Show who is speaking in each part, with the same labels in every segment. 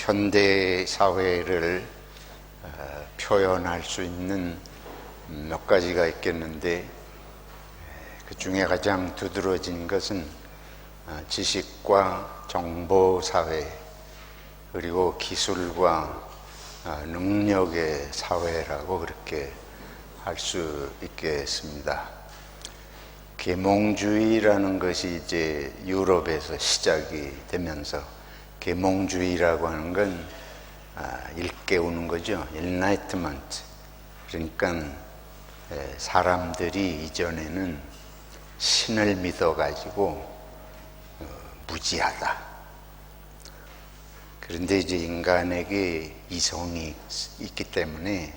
Speaker 1: 현대 사회를 표현할 수 있는 몇 가지가 있겠는데, 그 중에 가장 두드러진 것은 지식과 정보 사회, 그리고 기술과 능력의 사회라고 그렇게 할 수 있겠습니다. 계몽주의라는 것이 이제 유럽에서 시작이 되면서, 계몽주의라고 하는 건 일깨우는 거죠. Enlightenment. 그러니까 사람들이 이전에는 신을 믿어가지고 무지하다. 그런데 이제 인간에게 이성이 있기 때문에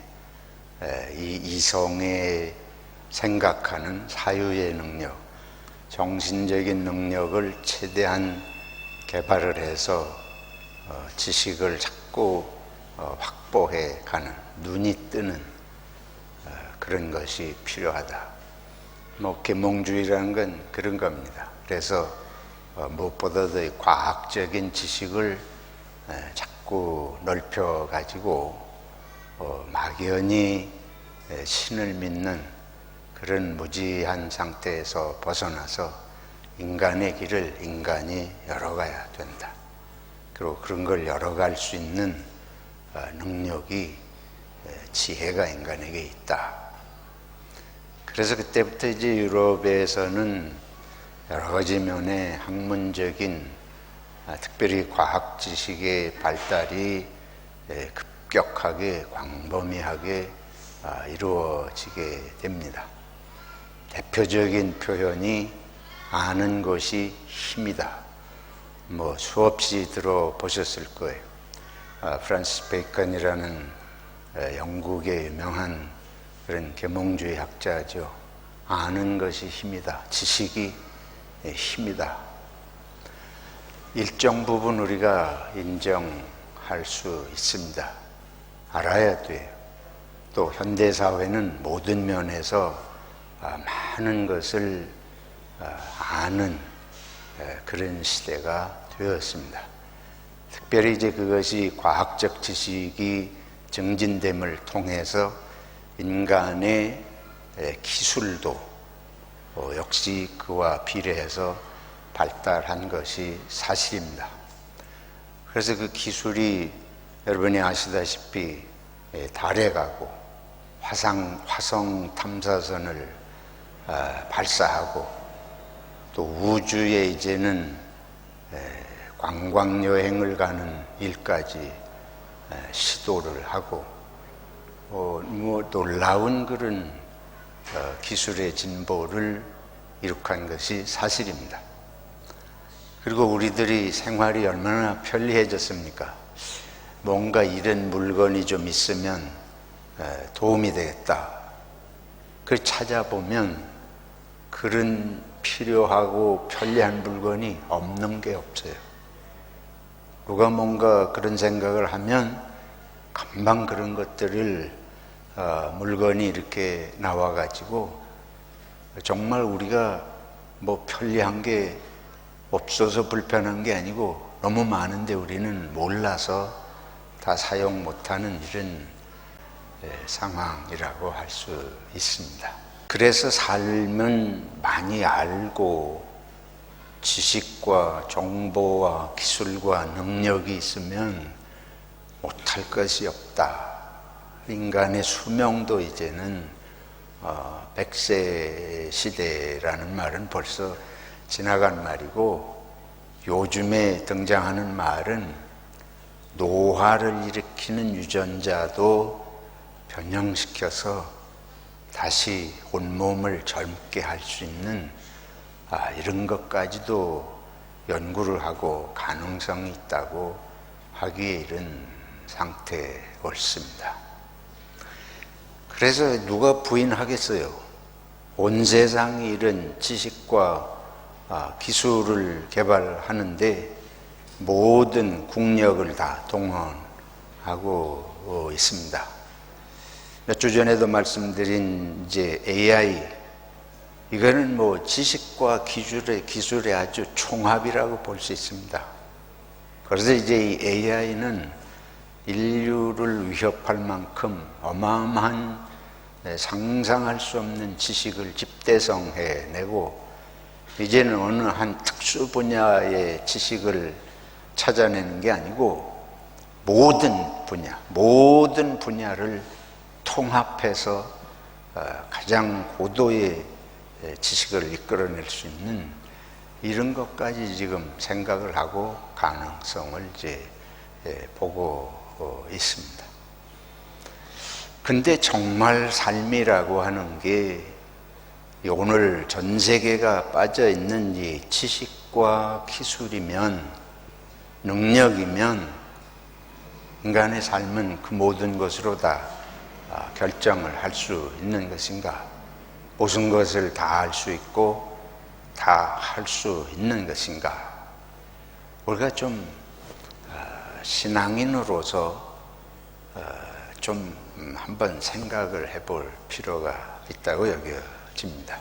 Speaker 1: 이 이성에 생각하는 사유의 능력, 정신적인 능력을 최대한 개발을 해서 지식을 자꾸 확보해 가는, 눈이 뜨는 그런 것이 필요하다. 계몽주의라는 건 그런 겁니다. 그래서 무엇보다도 과학적인 지식을 자꾸 넓혀 가지고 막연히 신을 믿는 그런 무지한 상태에서 벗어나서 인간의 길을 인간이 열어가야 된다. 그리고 그런 걸 열어갈 수 있는 능력이, 지혜가 인간에게 있다. 그래서 그때부터 이제 유럽에서는 여러 가지 면의 학문적인, 특별히 과학 지식의 발달이 급격하게, 광범위하게 이루어지게 됩니다. 대표적인 표현이 아는 것이 힘이다. 수없이 들어보셨을 거예요. 프란시스 베이컨이라는 영국의 유명한 그런 계몽주의 학자죠. 아는 것이 힘이다. 지식이 힘이다. 일정 부분 우리가 인정할 수 있습니다. 알아야 돼요. 또 현대사회는 모든 면에서 많은 것을 아는 그런 시대가 되었습니다. 특별히 이제 그것이 과학적 지식이 증진됨을 통해서 인간의 기술도 역시 그와 비례해서 발달한 것이 사실입니다. 그래서 그 기술이 여러분이 아시다시피 달에 가고 화성 탐사선을 발사하고, 또 우주에 이제는 관광 여행을 가는 일까지 시도를 하고, 놀라운 그런 기술의 진보를 이룩한 것이 사실입니다. 그리고 우리들이 생활이 얼마나 편리해졌습니까? 뭔가 이런 물건이 좀 있으면 도움이 되겠다. 그걸 찾아보면 그런 필요하고 편리한 물건이 없는 게 없어요. 누가 뭔가 그런 생각을 하면 금방 그런 것들을 물건이 이렇게 나와가지고, 정말 우리가 편리한 게 없어서 불편한 게 아니고 너무 많은데 우리는 몰라서 다 사용 못하는 이런 상황이라고 할 수 있습니다. 그래서 삶은 많이 알고 지식과 정보와 기술과 능력이 있으면 못할 것이 없다. 인간의 수명도 이제는 100세 시대라는 말은 벌써 지나간 말이고, 요즘에 등장하는 말은 노화를 일으키는 유전자도 변형시켜서 다시 온몸을 젊게 할 수 있는 이런 것까지도 연구를 하고 가능성이 있다고 하기에 이른 상태에 옳습니다. 그래서 누가 부인하겠어요? 온 세상이 이런 지식과 기술을 개발하는데 모든 국력을 다 동원하고 있습니다. 몇 주 전에도 말씀드린 이제 AI, 이거는 지식과 기술의 아주 총합이라고 볼 수 있습니다. 그래서 이제 이 AI는 인류를 위협할 만큼 어마어마한 상상할 수 없는 지식을 집대성해내고 이제는 어느 한 특수 분야의 지식을 찾아내는 게 아니고 모든 분야를 통합해서 가장 고도의 지식을 이끌어낼 수 있는 이런 것까지 지금 생각을 하고 가능성을 이제 보고 있습니다. 근데 정말 삶이라고 하는 게 오늘 전 세계가 빠져 있는 이 지식과 기술이면, 능력이면 인간의 삶은 그 모든 것으로 다 결정을 할 수 있는 것인가? 모든 것을 다 할 수 있고 다 할 수 있는 것인가? 우리가 좀 신앙인으로서 좀 한번 생각을 해볼 필요가 있다고 여겨집니다.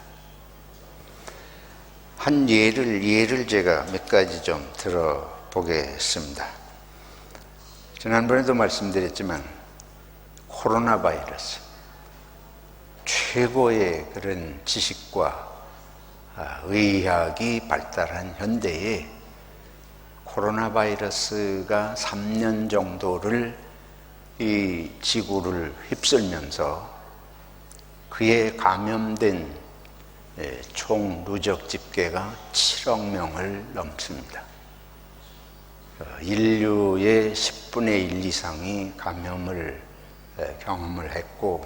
Speaker 1: 한 예를 제가 몇 가지 좀 들어보겠습니다. 지난번에도 말씀드렸지만 코로나 바이러스, 최고의 그런 지식과 의학이 발달한 현대에 코로나 바이러스가 3년 정도를 이 지구를 휩쓸면서 그에 감염된 총 누적 집계가 7억 명을 넘습니다. 인류의 10분의 1 이상이 감염을 경험을 했고,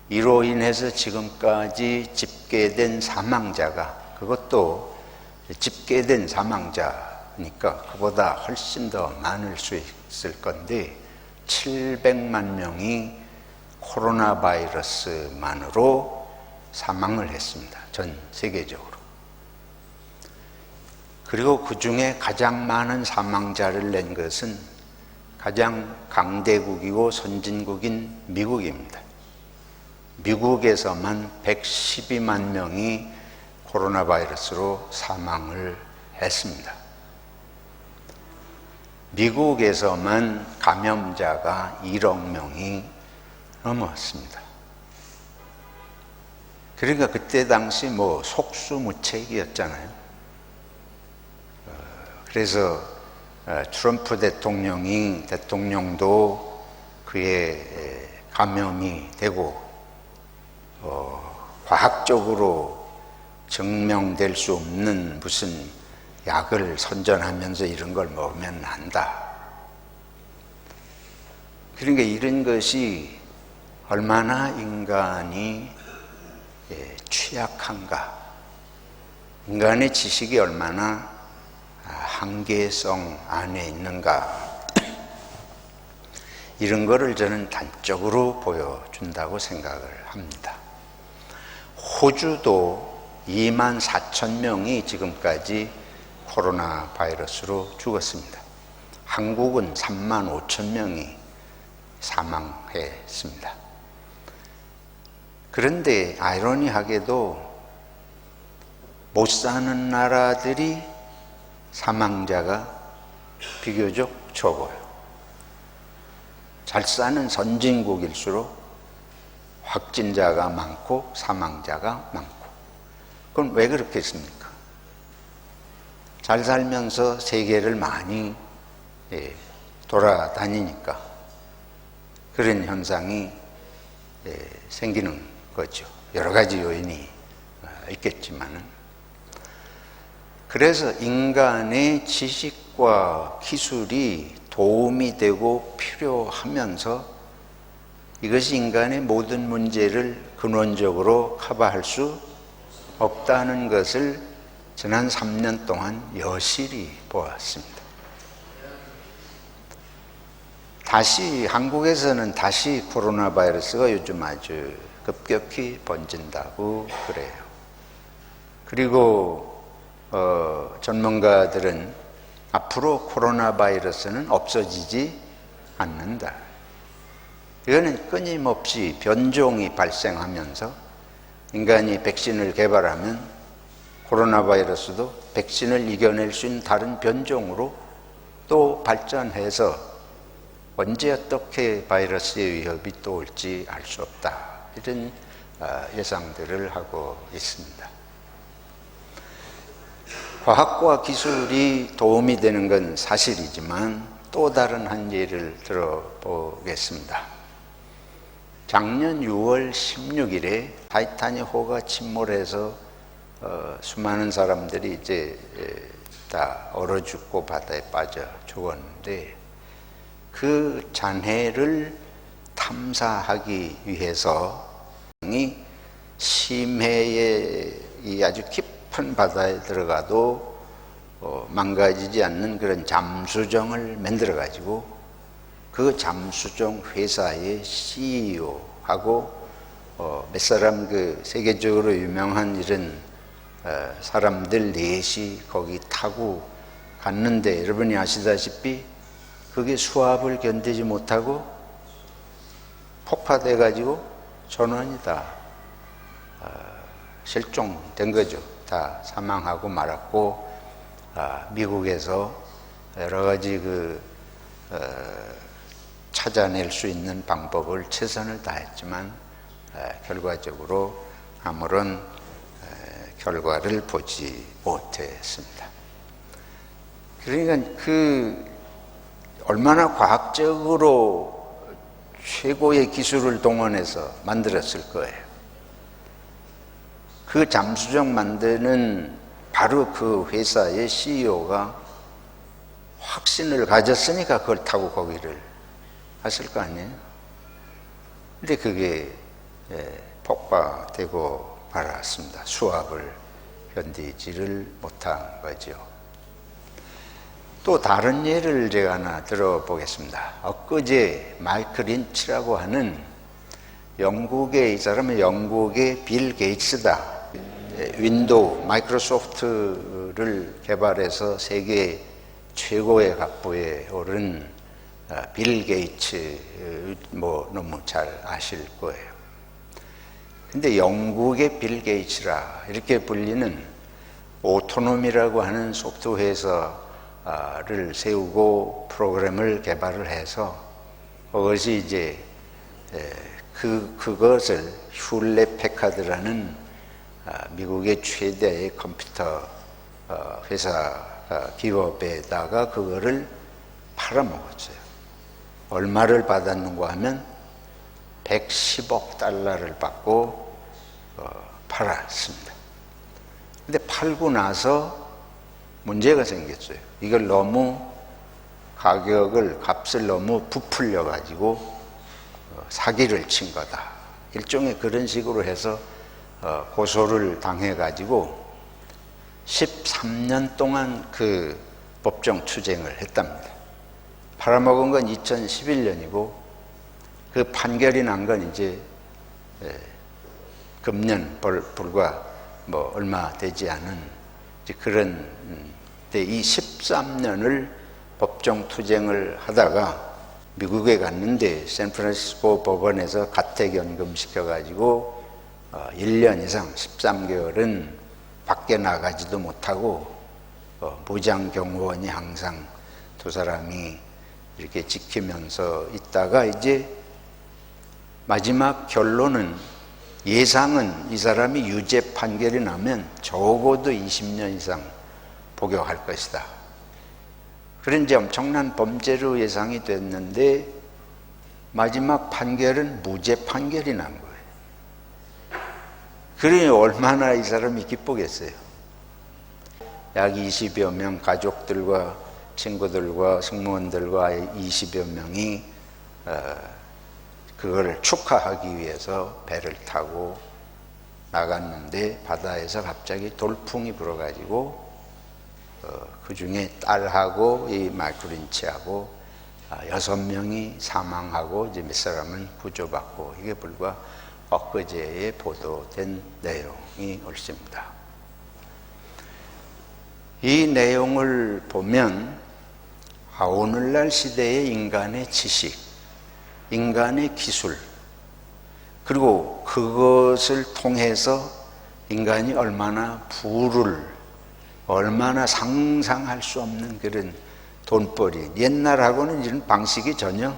Speaker 1: 이로 인해서 지금까지 집계된 사망자가, 그것도 집계된 사망자니까 그보다 훨씬 더 많을 수 있을 건데 700만 명이 코로나 바이러스만으로 사망을 했습니다. 전 세계적으로. 그리고 그 중에 가장 많은 사망자를 낸 것은 가장 강대국이고 선진국인 미국입니다. 미국에서만 112만 명이 코로나 바이러스로 사망을 했습니다. 미국에서만 감염자가 1억 명이 넘었습니다. 그러니까 그때 당시 속수무책이었잖아요. 그래서 트럼프 대통령도 그의 감염이 되고 과학적으로 증명될 수 없는 무슨 약을 선전하면서 이런 걸 먹으면 난다. 그러니까 이런 것이 얼마나 인간이 취약한가, 인간의 지식이 얼마나 한계성 안에 있는가, 이런 거를 저는 단적으로 보여준다고 생각을 합니다. 호주도 2만 4천 명이 지금까지 코로나 바이러스로 죽었습니다. 한국은 3만 5천 명이 사망했습니다. 그런데 아이러니하게도 못 사는 나라들이 사망자가 비교적 적어요. 잘 사는 선진국일수록 확진자가 많고 사망자가 많고. 그건 왜 그렇겠습니까? 잘 살면서 세계를 많이 돌아다니니까 그런 현상이 생기는 거죠. 여러 가지 요인이 있겠지만은. 그래서 인간의 지식과 기술이 도움이 되고 필요하면서 이것이 인간의 모든 문제를 근원적으로 커버할 수 없다는 것을 지난 3년 동안 여실히 보았습니다. 한국에서는 다시 코로나 바이러스가 요즘 아주 급격히 번진다고 그래요. 그리고 전문가들은 앞으로 코로나 바이러스는 없어지지 않는다. 이거는 끊임없이 변종이 발생하면서 인간이 백신을 개발하면 코로나 바이러스도 백신을 이겨낼 수 있는 다른 변종으로 또 발전해서 언제 어떻게 바이러스의 위협이 또 올지 알 수 없다. 이런 예상들을 하고 있습니다. 과학과 기술이 도움이 되는 건 사실이지만 또 다른 한 예를 들어보겠습니다. 작년 6월 16일에 타이타닉호가 침몰해서 수많은 사람들이 이제 다 얼어 죽고 바다에 빠져 죽었는데, 그 잔해를 탐사하기 위해서 심해의 이 아주 깊은 바다에 들어가도 망가지지 않는 그런 잠수정을 만들어 가지고 그 잠수정 회사의 CEO하고 몇 사람 그 세계적으로 유명한 이런 사람들 넷이 거기 타고 갔는데, 여러분이 아시다시피 그게 수압을 견디지 못하고 폭파돼 가지고 전원이 다 실종된 거죠. 다 사망하고 말았고, 미국에서 여러 가지 찾아낼 수 있는 방법을 최선을 다했지만 결과적으로 아무런 결과를 보지 못했습니다. 그러니까 얼마나 과학적으로 최고의 기술을 동원해서 만들었을 거예요. 그 잠수정 만드는 바로 그 회사의 CEO가 확신을 가졌으니까 그걸 타고 거기를 갔을 거 아니에요. 근데 그게 폭파되고 말았습니다. 수압을 견디지를 못한 거죠. 또 다른 예를 제가 하나 들어보겠습니다. 엊그제 마이클 린치라고 하는 영국의, 이 사람은 영국의 빌 게이츠다. 윈도우, 마이크로소프트를 개발해서 세계 최고의 갑부에 오른 빌 게이츠, 너무 잘 아실 거예요. 근데 영국의 빌 게이츠라 이렇게 불리는 오토놈이라고 하는 소프트웨어 회사를 세우고 프로그램을 개발을 해서 그것이 이제 그것을 휴렛 패카드라는 미국의 최대의 컴퓨터 회사 기업에다가 그거를 팔아먹었어요. 얼마를 받았는가 하면 110억 달러를 받고 팔았습니다. 근데 팔고 나서 문제가 생겼어요. 이걸 너무 값을 너무 부풀려 가지고 사기를 친 거다. 일종의 그런 식으로 해서 고소를 당해 가지고 13년 동안 그 법정 투쟁을 했답니다. 팔아먹은 건 2011년이고 그 판결이 난 건 이제 금년 불과 얼마 되지 않은 그런 때, 이 13년을 법정 투쟁을 하다가 미국에 갔는데 샌프란시스코 법원에서 가택연금 시켜가지고 1년 이상 13개월은 밖에 나가지도 못하고 무장 경호원이 항상 두 사람이 이렇게 지키면서 있다가 이제 마지막 결론은, 예상은 이 사람이 유죄 판결이 나면 적어도 20년 이상 복역할 것이다. 그런 이제 엄청난 범죄로 예상이 됐는데 마지막 판결은 무죄 판결이 난 거예요. 그러니 얼마나 이 사람이 기쁘겠어요. 약 20여 명 가족들과 친구들과 승무원들과 20여 명이 그걸 축하하기 위해서 배를 타고 나갔는데 바다에서 갑자기 돌풍이 불어가지고 그 중에 딸하고 이 마이클 린치하고 6명이 사망하고 이제 몇 사람은 구조받고, 이게 불과 엊그제에 보도된 내용이 옳습니다. 이 내용을 보면 오늘날 시대의 인간의 지식, 인간의 기술, 그리고 그것을 통해서 인간이 얼마나 부를, 얼마나 상상할 수 없는 그런 돈벌이. 옛날하고는 이런 방식이 전혀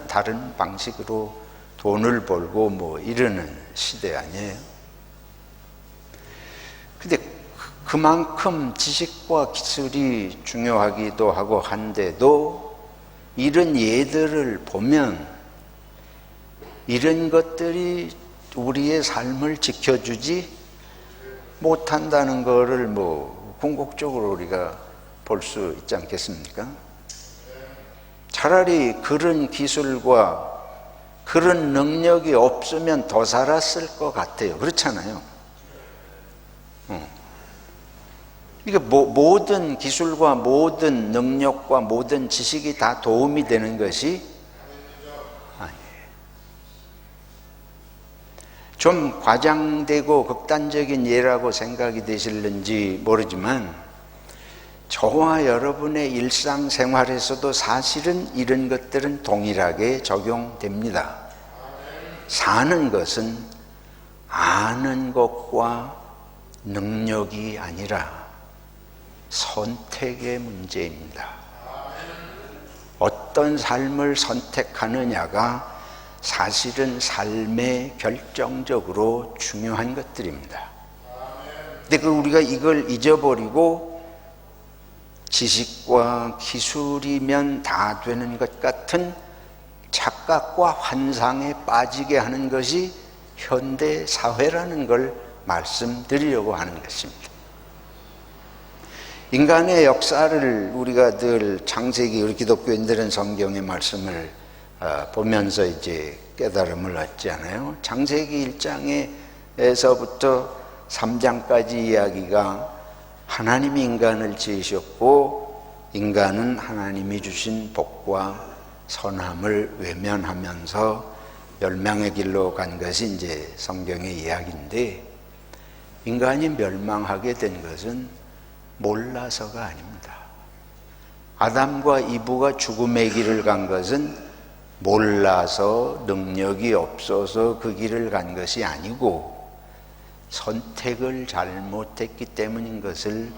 Speaker 1: 다른 방식으로 돈을 벌고 뭐 이러는 시대 아니에요. 근데 그만큼 지식과 기술이 중요하기도 하고 한데도 이런 예들을 보면 이런 것들이 우리의 삶을 지켜주지 못한다는 것을 뭐 궁극적으로 우리가 볼 수 있지 않겠습니까? 차라리 그런 기술과 그런 능력이 없으면 더 살았을 것 같아요. 그렇잖아요. 이게 모든 기술과 모든 능력과 모든 지식이 다 도움이 되는 것이 아니에요. 좀 과장되고 극단적인 예라고 생각이 되실는지 모르지만 저와 여러분의 일상생활에서도 사실은 이런 것들은 동일하게 적용됩니다. 사는 것은 아는 것과 능력이 아니라 선택의 문제입니다. 어떤 삶을 선택하느냐가 사실은 삶에 결정적으로 중요한 것들입니다. 근데 우리가 이걸 잊어버리고 지식과 기술이면 다 되는 것 같은 착각과 환상에 빠지게 하는 것이 현대 사회라는 걸 말씀드리려고 하는 것입니다. 인간의 역사를 우리가 늘 창세기, 우리 기독교인들은 성경의 말씀을 보면서 이제 깨달음을 얻잖아요. 창세기 1장에서부터 3장까지 이야기가 하나님이 인간을 지으셨고 인간은 하나님이 주신 복과 선함을 외면하면서 멸망의 길로 간 것이 이제 성경의 이야기인데, 인간이 멸망하게 된 것은 몰라서가 아닙니다. 아담과 이브가 죽음의 길을 간 것은 몰라서 능력이 없어서 그 길을 간 것이 아니고 선택을 잘못했기 때문인 것을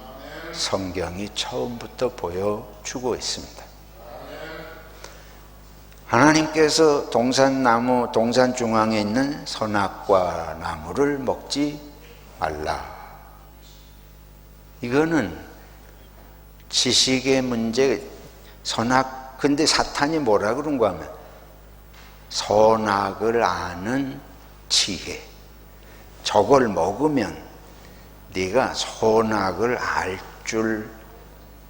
Speaker 1: 성경이 처음부터 보여주고 있습니다. 하나님께서 동산나무, 동산 중앙에 있는 선악과 나무를 먹지 말라. 이거는 지식의 문제, 근데 사탄이 뭐라 그런가 하면 선악을 아는 지혜. 저걸 먹으면 네가 선악을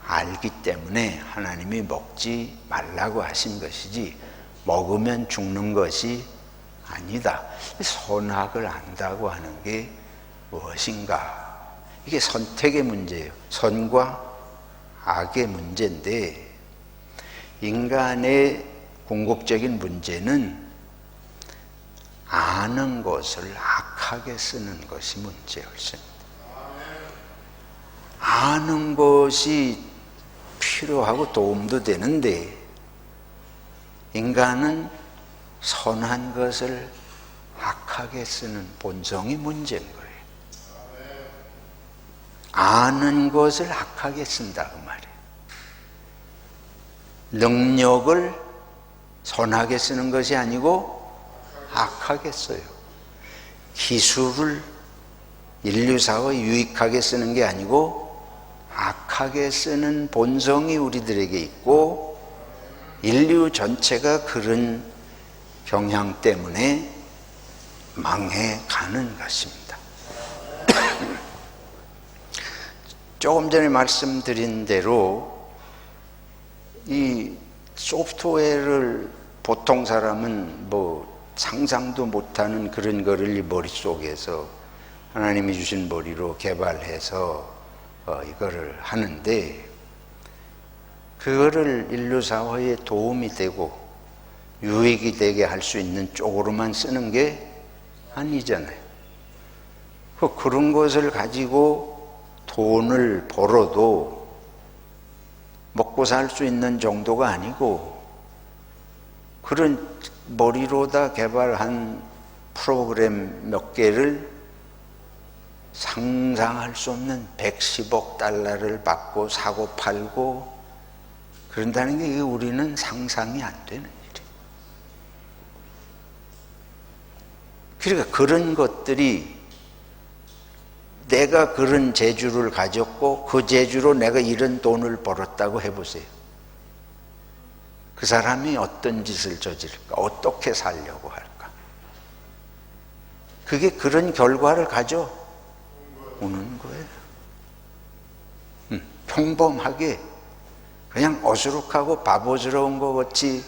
Speaker 1: 알기 때문에 하나님이 먹지 말라고 하신 것이지 먹으면 죽는 것이 아니다. 선악을 안다고 하는 게 무엇인가? 이게 선택의 문제예요. 선과 악의 문제인데, 인간의 궁극적인 문제는 아는 것을 악하게 쓰는 것이 문제였습니다. 아는 것이 필요하고 도움도 되는데 인간은 선한 것을 악하게 쓰는 본성이 문제인 거예요. 아는 것을 악하게 쓴다 그 말이에요. 능력을 선하게 쓰는 것이 아니고 악하게 써요. 기술을 인류사회 유익하게 쓰는 게 아니고 악하게 쓰는 본성이 우리들에게 있고, 인류 전체가 그런 경향 때문에 망해가는 것입니다. 조금 전에 말씀드린 대로 이 소프트웨어를 보통 사람은 뭐 상상도 못하는 그런 거를 이 머릿속에서 하나님이 주신 머리로 개발해서 이거를 하는데, 그거를 인류 사회에 도움이 되고 유익이 되게 할 수 있는 쪽으로만 쓰는 게 아니잖아요. 그런 것을 가지고 돈을 벌어도 먹고 살 수 있는 정도가 아니고, 그런 머리로다 개발한 프로그램 몇 개를 상상할 수 없는 110억 달러를 받고 사고 팔고 그런다는 게 우리는 상상이 안 되는 일이에요. 그러니까 그런 것들이 내가 그런 재주를 가졌고 그 재주로 내가 이런 돈을 벌었다고 해보세요. 그 사람이 어떤 짓을 저지를까? 어떻게 살려고 할까? 그게 그런 결과를 가져오는 거예요. 평범하게 그냥 어수룩하고 바보스러운 것 같이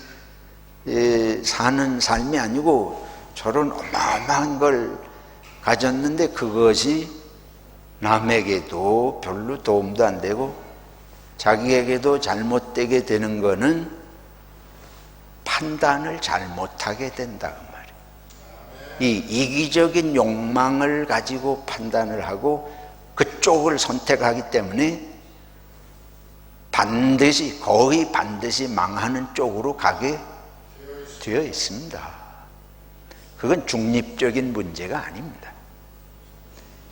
Speaker 1: 사는 삶이 아니고 저런 어마어마한 걸 가졌는데 그것이 남에게도 별로 도움도 안 되고 자기에게도 잘못되게 되는 거는 판단을 잘못하게 된다 그 말이에요. 이 이기적인 욕망을 가지고 판단을 하고 그쪽을 선택하기 때문에 거의 반드시 망하는 쪽으로 가게 되어 있습니다. 그건 중립적인 문제가 아닙니다.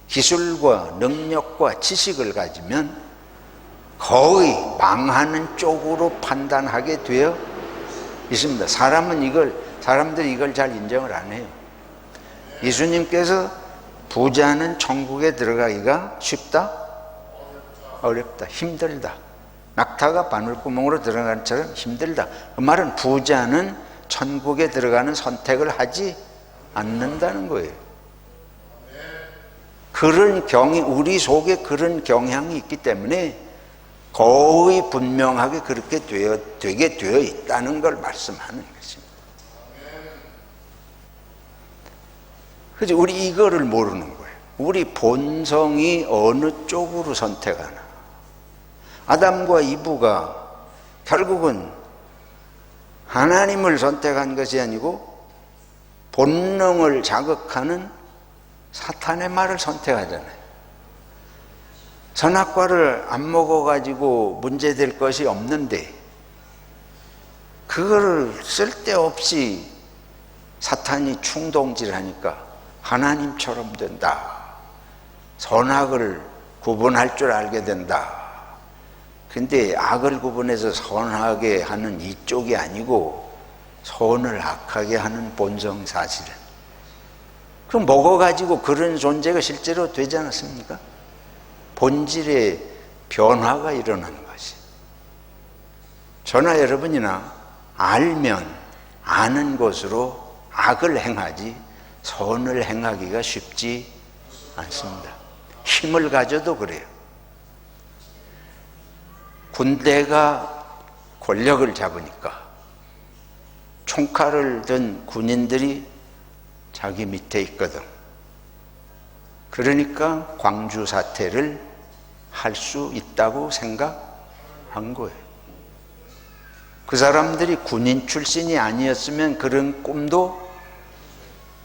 Speaker 1: 기술과 능력과 지식을 가지면 거의 망하는 쪽으로 판단하게 되어 있습니다. 사람들이 이걸 잘 인정을 안 해요. 예수님께서 부자는 천국에 들어가기가 쉽다? 어렵다. 힘들다. 낙타가 바늘구멍으로 들어가는 것처럼 힘들다. 그 말은 부자는 천국에 들어가는 선택을 하지 않는다는 거예요. 우리 속에 그런 경향이 있기 때문에 거의 분명하게 그렇게 되게 되어 있다는 걸 말씀하는 것입니다. 그래서 우리 이거를 모르는 거예요. 우리 본성이 어느 쪽으로 선택하나. 아담과 이브가 결국은 하나님을 선택한 것이 아니고 본능을 자극하는 사탄의 말을 선택하잖아요. 선악과를 안 먹어가지고 문제될 것이 없는데 그거를 쓸데없이 사탄이 충동질하니까 하나님처럼 된다. 선악을 구분할 줄 알게 된다. 근데 악을 구분해서 선하게 하는 이쪽이 아니고 선을 악하게 하는 본성 사실은 그럼 먹어가지고 그런 존재가 실제로 되지 않았습니까? 본질의 변화가 일어나는 것이. 저나 여러분이나 알면 아는 것으로 악을 행하지 선을 행하기가 쉽지 않습니다. 힘을 가져도 그래요. 군대가 권력을 잡으니까 총칼을 든 군인들이 자기 밑에 있거든. 그러니까 광주 사태를 할 수 있다고 생각한 거예요. 그 사람들이 군인 출신이 아니었으면 그런 꿈도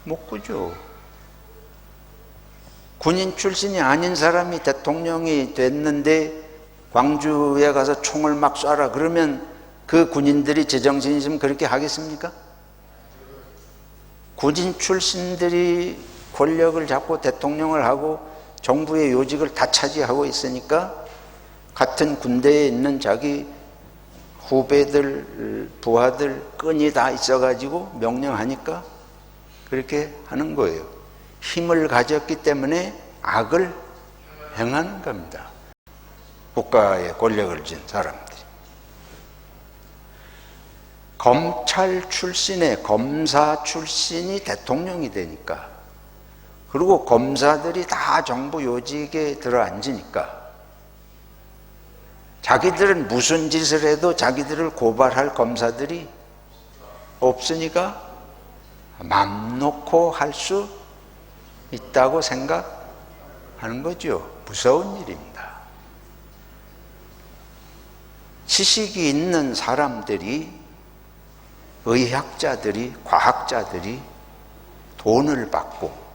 Speaker 1: 못 꾸죠. 군인 출신이 아닌 사람이 대통령이 됐는데 광주에 가서 총을 막 쏴라 그러면 그 군인들이 제정신이 있으면 그렇게 하겠습니까? 군인 출신들이 권력을 잡고 대통령을 하고 정부의 요직을 다 차지하고 있으니까 같은 군대에 있는 자기 후배들, 부하들 끈이 다 있어가지고 명령하니까 그렇게 하는 거예요. 힘을 가졌기 때문에 악을 행하는 겁니다. 국가의 권력을 쥔 사람들이. 검찰 출신의 검사 출신이 대통령이 되니까, 그리고 검사들이 다 정부 요직에 들어앉으니까 자기들은 무슨 짓을 해도 자기들을 고발할 검사들이 없으니까 맘 놓고 할 수 있다고 생각하는 거죠. 무서운 일입니다. 지식이 있는 사람들이, 의학자들이, 과학자들이 돈을 받고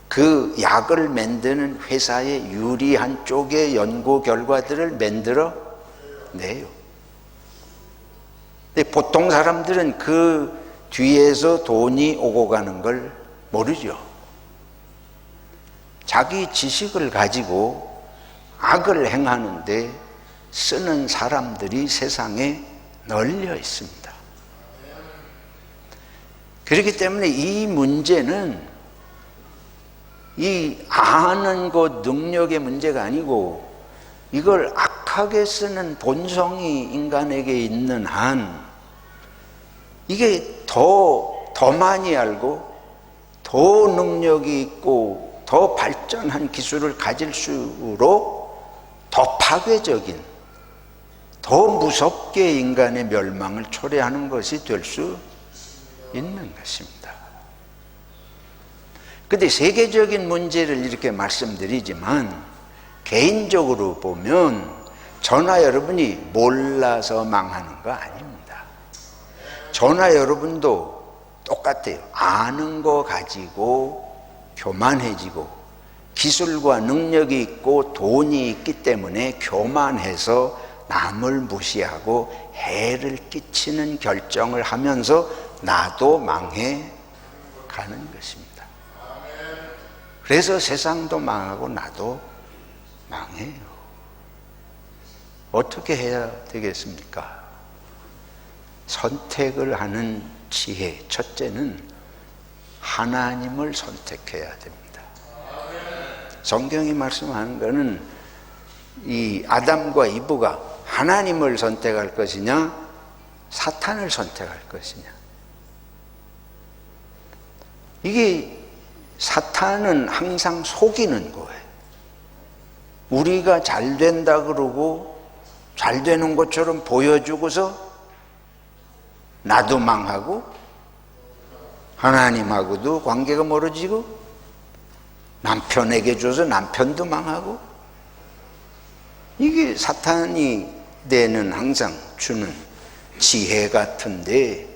Speaker 1: 그 약을 만드는 회사의 유리한 쪽의 연구 결과들을 만들어 내요. 근데 보통 사람들은 그 뒤에서 돈이 오고 가는 걸 모르죠. 자기 지식을 가지고 악을 행하는데 쓰는 사람들이 세상에 널려 있습니다. 그렇기 때문에 이 문제는 이 아는 것 능력의 문제가 아니고 이걸 악하게 쓰는 본성이 인간에게 있는 한 이게 더 많이 알고 더 능력이 있고 더 발전한 기술을 가질수록 더 파괴적인, 더 무섭게 인간의 멸망을 초래하는 것이 될 수 있는 것입니다. 그런데 세계적인 문제를 이렇게 말씀드리지만 개인적으로 보면 저나 여러분이 몰라서 망하는 거 아닙니다. 저나 여러분도 똑같아요. 아는 거 가지고 교만해지고 기술과 능력이 있고 돈이 있기 때문에 교만해서 남을 무시하고 해를 끼치는 결정을 하면서 나도 망해 가는 것입니다. 그래서 세상도 망하고 나도 망해요. 어떻게 해야 되겠습니까? 선택을 하는 지혜, 첫째는 하나님을 선택해야 됩니다. 성경이 말씀하는 것은 이 아담과 이브가 하나님을 선택할 것이냐 사탄을 선택할 것이냐, 이게 사탄은 항상 속이는 거예요. 우리가 잘 된다 그러고 잘 되는 것처럼 보여주고서 나도 망하고 하나님하고도 관계가 멀어지고 남편에게 줘서 남편도 망하고, 이게 사탄이 내는 항상 주는 지혜 같은데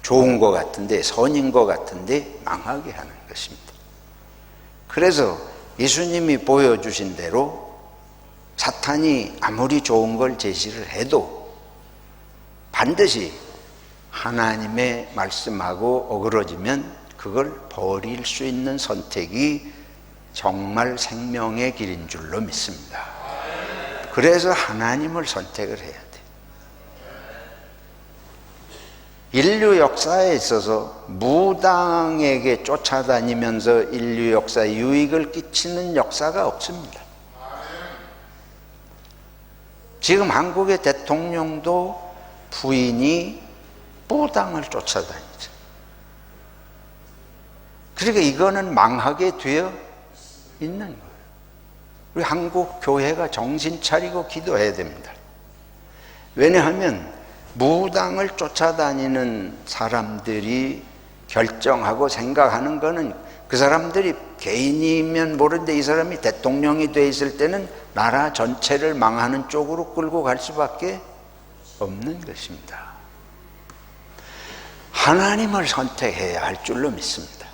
Speaker 1: 좋은 것 같은데 선인 것 같은데 망하게 하는 것입니다. 그래서 예수님이 보여주신 대로 사탄이 아무리 좋은 걸 제시를 해도 반드시 하나님의 말씀하고 어그러지면 그걸 버릴 수 있는 선택이 정말 생명의 길인 줄로 믿습니다. 그래서 하나님을 선택을 해야 돼. 인류 역사에 있어서 무당에게 쫓아다니면서 인류 역사에 유익을 끼치는 역사가 없습니다. 지금 한국의 대통령도 부인이 무당을 쫓아다니죠. 그러니까 이거는 망하게 되어 있는 거예요. 우리 한국 교회가 정신 차리고 기도해야 됩니다. 왜냐하면 무당을 쫓아다니는 사람들이 결정하고 생각하는 거는 그 사람들이 개인이면 모르는데 이 사람이 대통령이 돼 있을 때는 나라 전체를 망하는 쪽으로 끌고 갈 수밖에 없는 것입니다. 하나님을 선택해야 할 줄로 믿습니다.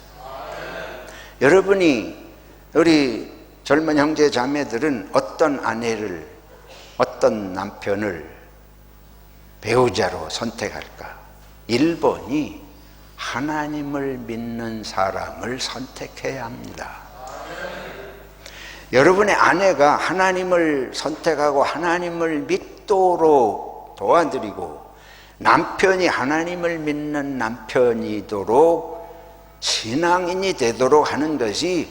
Speaker 1: 여러분이 우리 젊은 형제 자매들은 어떤 아내를, 어떤 남편을 배우자로 선택할까? 1번이 하나님을 믿는 사람을 선택해야 합니다. 여러분의 아내가 하나님을 선택하고 하나님을 믿도록 도와드리고 남편이 하나님을 믿는 남편이도록 신앙인이 되도록 하는 것이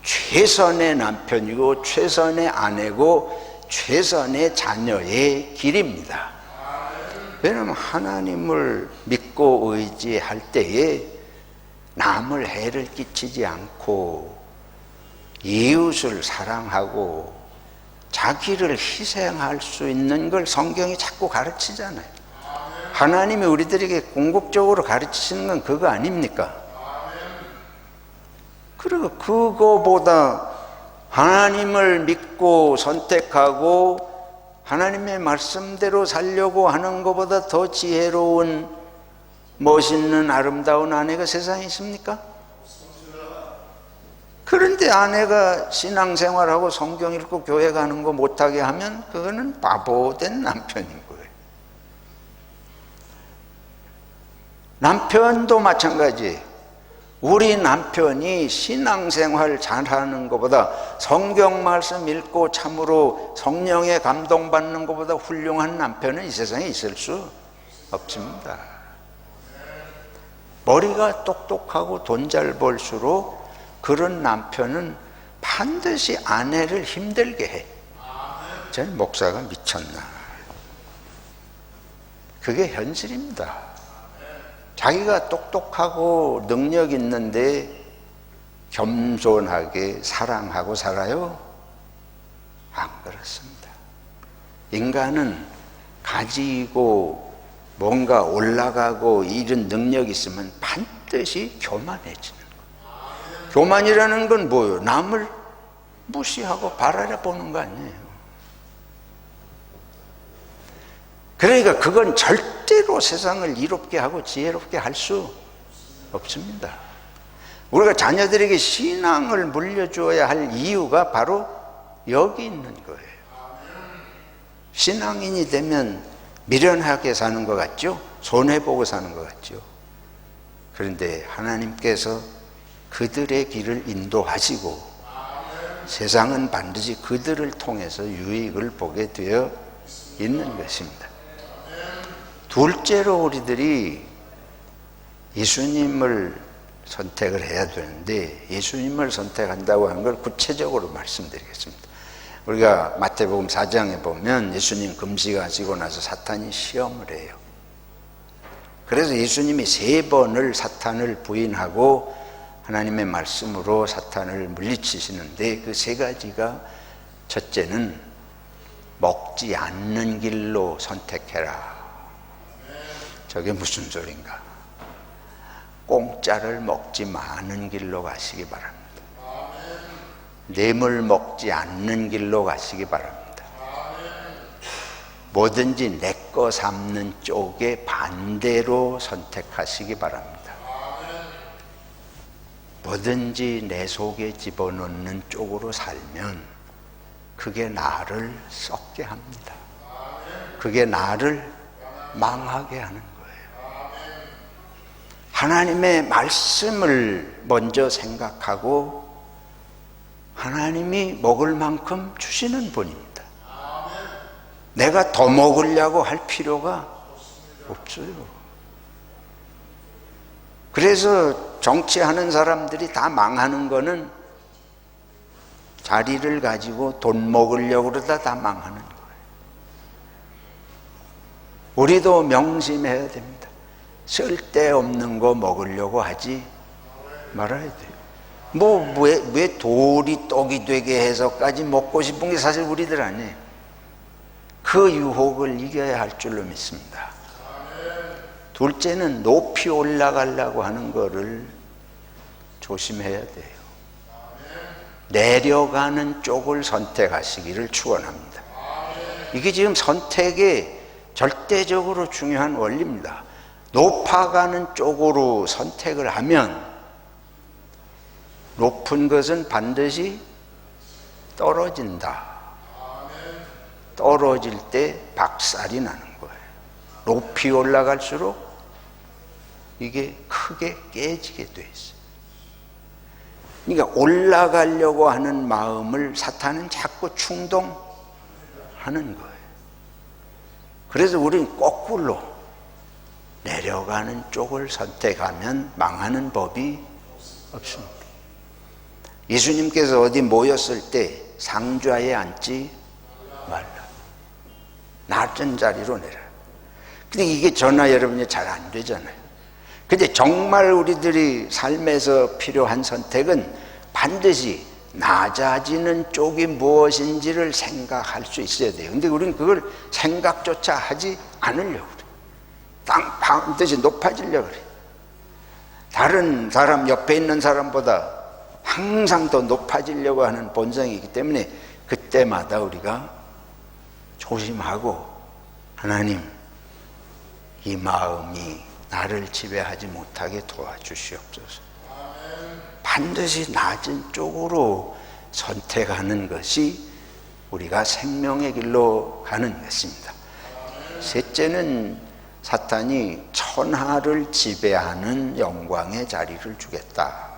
Speaker 1: 최선의 남편이고 최선의 아내고 최선의 자녀의 길입니다. 왜냐하면 하나님을 믿고 의지할 때에 남을 해를 끼치지 않고 이웃을 사랑하고 자기를 희생할 수 있는 걸 성경이 자꾸 가르치잖아요. 하나님이 우리들에게 궁극적으로 가르치시는 건 그거 아닙니까? 그리고 그거보다 하나님을 믿고 선택하고 하나님의 말씀대로 살려고 하는 것보다 더 지혜로운 멋있는 아름다운 아내가 세상에 있습니까? 그런데 아내가 신앙생활하고 성경 읽고 교회 가는 거 못하게 하면 그거는 바보된 남편인 거예요. 남편도 마찬가지예요. 우리 남편이 신앙생활 잘하는 것보다, 성경 말씀 읽고 참으로 성령에 감동받는 것보다 훌륭한 남편은 이 세상에 있을 수 없습니다. 머리가 똑똑하고 돈 잘 벌수록 그런 남편은 반드시 아내를 힘들게 해. 저는 목사가 미쳤나. 그게 현실입니다. 자기가 똑똑하고 능력 있는데 겸손하게 사랑하고 살아요? 안 그렇습니다. 인간은 가지고 뭔가 올라가고 이런 능력이 있으면 반드시 교만해지는 거예요. 교만이라는 건 뭐예요? 남을 무시하고 바라보는 거 아니에요. 그러니까 그건 절대로 세상을 이롭게 하고 지혜롭게 할 수 없습니다. 우리가 자녀들에게 신앙을 물려주어야 할 이유가 바로 여기 있는 거예요. 신앙인이 되면 미련하게 사는 것 같죠? 손해보고 사는 것 같죠? 그런데 하나님께서 그들의 길을 인도하시고 세상은 반드시 그들을 통해서 유익을 보게 되어 있는 것입니다. 둘째로 우리들이 예수님을 선택을 해야 되는데, 예수님을 선택한다고 하는 걸 구체적으로 말씀드리겠습니다. 우리가 마태복음 4장에 보면 예수님 금식하시고 나서 사탄이 시험을 해요. 그래서 예수님이 3번을 사탄을 부인하고 하나님의 말씀으로 사탄을 물리치시는데, 그 3가지가, 첫째는 먹지 않는 길로 선택해라. 저게 무슨 소린가? 공짜를 먹지 마는 길로 가시기 바랍니다. 뇌물 먹지 않는 길로 가시기 바랍니다. 뭐든지 내 거 삼는 쪽에 반대로 선택하시기 바랍니다. 뭐든지 내 속에 집어넣는 쪽으로 살면 그게 나를 썩게 합니다. 그게 나를 망하게 하는 거예요. 하나님의 말씀을 먼저 생각하고 하나님이 먹을 만큼 주시는 분입니다. 내가 더 먹으려고 할 필요가 없어요. 그래서 정치하는 사람들이 다 망하는 거는 자리를 가지고 돈 먹으려고 그러다 다 망하는 거예요. 우리도 명심해야 됩니다. 쓸데없는 거 먹으려고 하지 말아야 돼요. 왜 돌이 떡이 되게 해서까지 먹고 싶은 게 사실 우리들 아니에요. 그 유혹을 이겨야 할 줄로 믿습니다. 둘째는 높이 올라가려고 하는 거를 조심해야 돼요. 내려가는 쪽을 선택하시기를 축원합니다. 이게 지금 선택의 절대적으로 중요한 원리입니다. 높아가는 쪽으로 선택을 하면 높은 것은 반드시 떨어진다. 떨어질 때 박살이 나는 거예요. 높이 올라갈수록 이게 크게 깨지게 돼 있어요. 그러니까 올라가려고 하는 마음을 사탄은 자꾸 충동하는 거예요. 그래서 우리는 거꾸로 내려가는 쪽을 선택하면 망하는 법이 없습니다. 예수님께서 어디 모였을 때 상좌에 앉지 말라. 낮은 자리로 내라. 근데 이게 저나 여러분이 잘 안 되잖아요. 근데 정말 우리들이 삶에서 필요한 선택은 반드시 낮아지는 쪽이 무엇인지를 생각할 수 있어야 돼요. 근데 우리는 그걸 생각조차 하지 않으려고 그래요. 반드시 높아지려고 그래요. 다른 사람, 옆에 있는 사람보다 항상 더 높아지려고 하는 본성이 있기 때문에 그때마다 우리가 조심하고, 하나님, 이 마음이 나를 지배하지 못하게 도와주시옵소서. 반드시 낮은 쪽으로 선택하는 것이 우리가 생명의 길로 가는 것입니다. 셋째는 사탄이 천하를 지배하는 영광의 자리를 주겠다.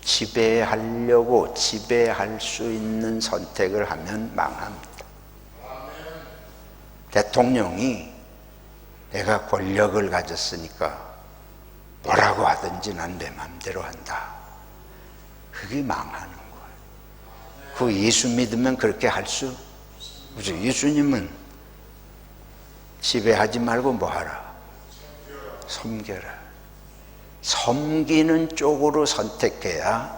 Speaker 1: 지배하려고 지배할 수 있는 선택을 하면 망합니다. 대통령이 내가 권력을 가졌으니까 뭐라고 하든지 난 내 마음대로 한다. 그게 망하는 거예요. 그 예수 믿으면 그렇게 할 수 없죠. 예수님은 지배하지 말고 뭐 하라? 섬겨라. 섬기는 쪽으로 선택해야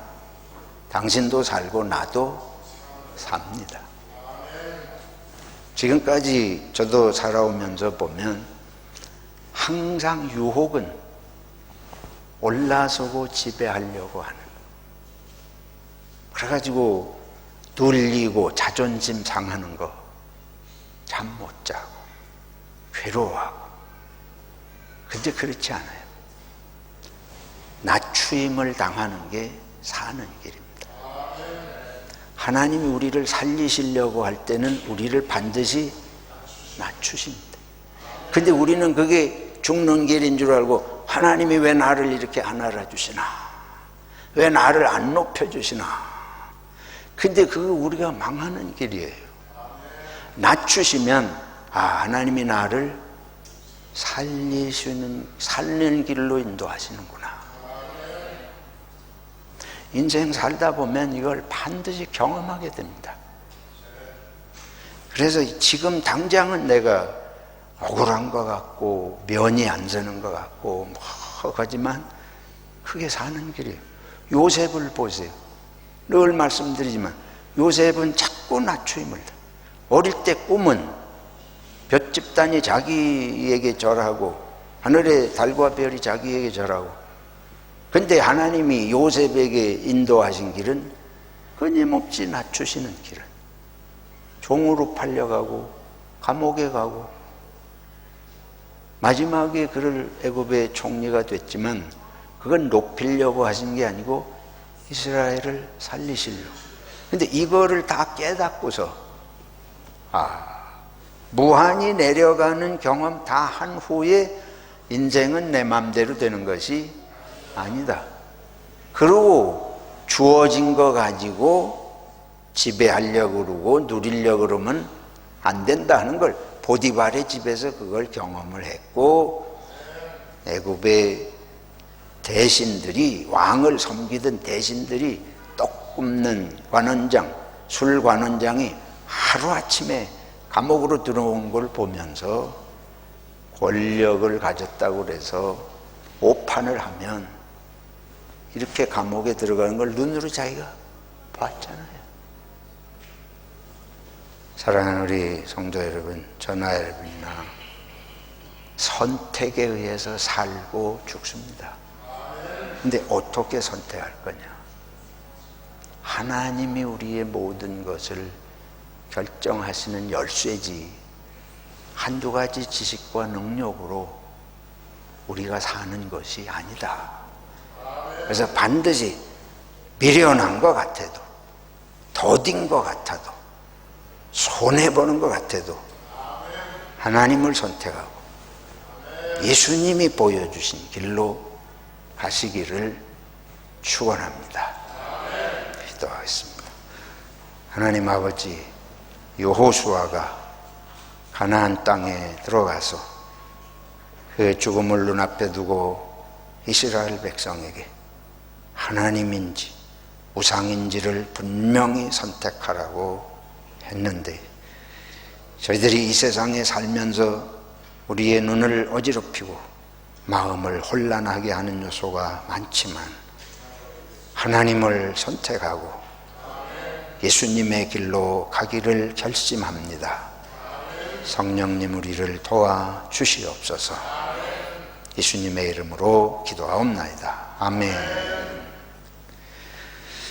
Speaker 1: 당신도 살고 나도 삽니다. 지금까지 저도 살아오면서 보면 항상 유혹은 올라서고 지배하려고 하는, 그래가지고 눌리고 자존심 상하는 거, 잠 못 자고 괴로워하고. 근데 그렇지 않아요. 낮추임을 당하는 게 사는 길입니다. 하나님이 우리를 살리시려고 할 때는 우리를 반드시 낮추십니다. 근데 우리는 그게 죽는 길인 줄 알고 하나님이 왜 나를 이렇게 안 알아주시나, 왜 나를 안 높여주시나. 근데 그거 우리가 망하는 길이에요. 낮추시면 하나님이 나를 살리는 길로 인도하시는구나. 인생 살다 보면 이걸 반드시 경험하게 됩니다. 그래서 지금 당장은 내가 억울한 것 같고 면이 안 서는 것 같고 하지만 그게 사는 길이에요. 요셉을 보세요. 늘 말씀드리지만 요셉은 자꾸 낮추임을, 어릴 때 꿈은 몇 집단이 자기에게 절하고 하늘의 달과 별이 자기에게 절하고, 근데 하나님이 요셉에게 인도하신 길은 끊임없이 낮추시는 길은, 종으로 팔려가고 감옥에 가고 마지막에 그를 애굽의 총리가 됐지만 그건 높이려고 하신 게 아니고 이스라엘을 살리시려고. 근데 이거를 다 깨닫고서 무한히 내려가는 경험 다 한 후에 인생은 내 맘대로 되는 것이 아니다. 그러고 주어진 거 가지고 지배하려고 그러고 누리려고 그러면 안 된다 하는 걸 보디발의 집에서 그걸 경험을 했고, 애굽의 대신들이, 왕을 섬기던 대신들이 떡 굽는 관원장, 술 관원장이 하루아침에 감옥으로 들어온 걸 보면서 권력을 가졌다고 그래서 오판을 하면 이렇게 감옥에 들어가는 걸 눈으로 자기가 봤잖아요. 사랑하는 우리 성도 여러분, 저나 여러분이나 선택에 의해서 살고 죽습니다. 근데 어떻게 선택할 거냐? 하나님이 우리의 모든 것을 결정하시는 열쇠지 한두 가지 지식과 능력으로 우리가 사는 것이 아니다. 그래서 반드시 미련한 것 같아도, 더딘 것 같아도, 손해보는 것 같아도 하나님을 선택하고 예수님이 보여주신 길로 가시기를 축원합니다. 기도하겠습니다. 하나님 아버지, 여호수아가 가나안 땅에 들어가서 그 죽음을 눈앞에 두고 이스라엘 백성에게 하나님인지 우상인지를 분명히 선택하라고 했는데, 저희들이 이 세상에 살면서 우리의 눈을 어지럽히고 마음을 혼란하게 하는 요소가 많지만 하나님을 선택하고 예수님의 길로 가기를 결심합니다. 성령님 우리를 도와 주시옵소서. 예수님의 이름으로 기도하옵나이다. 아멘.